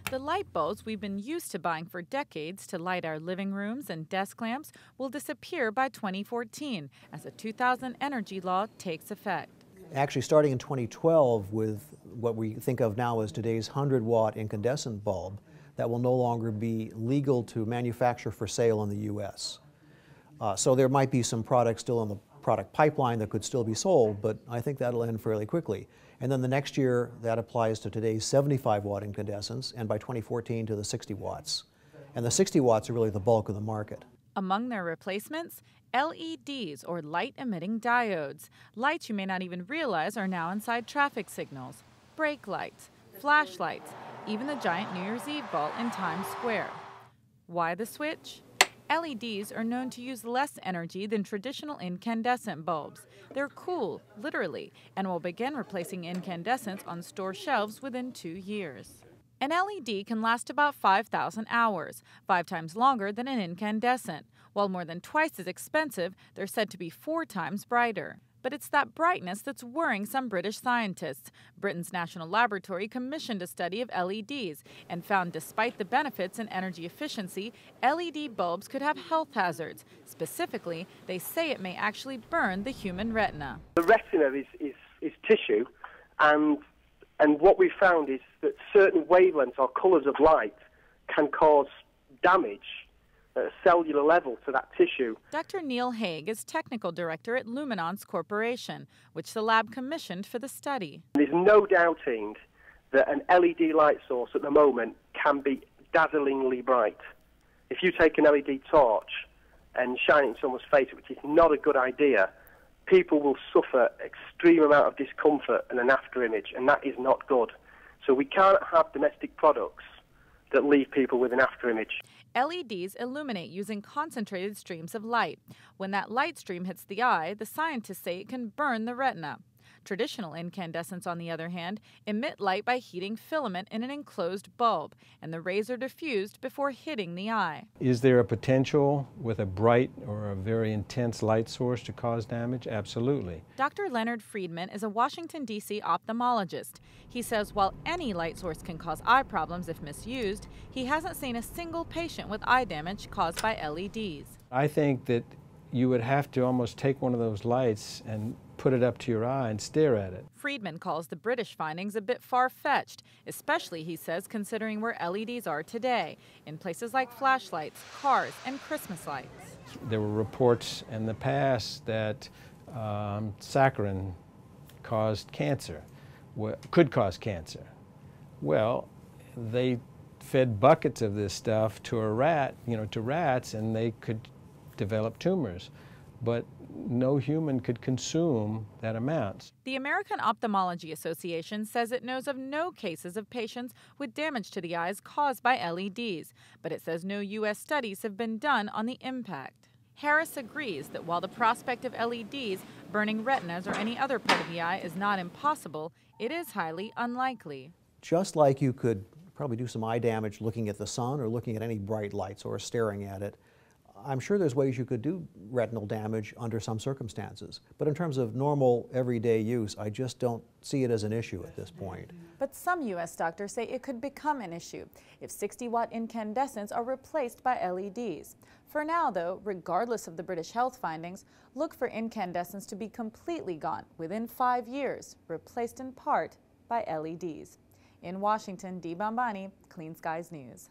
The light bulbs we've been used to buying for decades to light our living rooms and desk lamps will disappear by 2014 as a 2000 energy law takes effect. Actually, starting in 2012 with what we think of now as today's 100-watt incandescent bulb, that will no longer be legal to manufacture for sale in the U.S. So there might be some products still in the product pipeline that could still be sold, but I think that'll end fairly quickly. And then the next year, that applies to today's 75-watt incandescents, and by 2014 to the 60 watts. And the 60 watts are really the bulk of the market. Among their replacements, LEDs, or light-emitting diodes, lights you may not even realize are now inside traffic signals, brake lights, flashlights, even the giant New Year's Eve ball in Times Square. Why the switch? LEDs are known to use less energy than traditional incandescent bulbs. They're cool, literally, and will begin replacing incandescents on store shelves within 2 years. An LED can last about 5,000 hours, 5 times longer than an incandescent. While more than twice as expensive, they're said to be 4 times brighter. But it's that brightness that's worrying some British scientists. Britain's National Laboratory commissioned a study of LEDs and found despite the benefits in energy efficiency, LED bulbs could have health hazards. Specifically, they say it may actually burn the human retina. The retina is tissue, and what we found is that certain wavelengths or colours of light can cause damage at a cellular level to that tissue. Dr. Neil Haig is technical director at Luminance Corporation, which the lab commissioned for the study. There's no doubting that an LED light source at the moment can be dazzlingly bright. If you take an LED torch and shine it in someone's face, which is not a good idea, people will suffer extreme amount of discomfort and an after image, and that is not good. So we can't have domestic products that leave people with an after image. LEDs illuminate using concentrated streams of light. When that light stream hits the eye, the scientists say it can burn the retina. Traditional incandescents, on the other hand, emit light by heating filament in an enclosed bulb, and the rays are diffused before hitting the eye. Is there a potential with a bright or a very intense light source to cause damage? Absolutely. Dr. Leonard Friedman is a Washington, D.C. ophthalmologist. He says while any light source can cause eye problems if misused, he hasn't seen a single patient with eye damage caused by LEDs. I think that you would have to almost take one of those lights and put it up to your eye and stare at it. Friedman calls the British findings a bit far-fetched, especially, he says, considering where LEDs are today, in places like flashlights, cars, and Christmas lights. There were reports in the past that saccharin caused cancer, could cause cancer. Well, they fed buckets of this stuff to a rat, to rats, and they could develop tumors. But no human could consume that amount. The American Ophthalmology Association says it knows of no cases of patients with damage to the eyes caused by LEDs, but it says no U.S. studies have been done on the impact. Harris agrees that while the prospect of LEDs burning retinas or any other part of the eye is not impossible, it is highly unlikely. Just like you could probably do some eye damage looking at the sun or looking at any bright lights or staring at it, I'm sure there's ways you could do retinal damage under some circumstances. But in terms of normal, everyday use, I just don't see it as an issue at this point. But some U.S. doctors say it could become an issue if 60-watt incandescents are replaced by LEDs. For now, though, regardless of the British health findings, look for incandescents to be completely gone within 5 years, replaced in part by LEDs. In Washington, Dipka Bhambhani, Clean Skies News.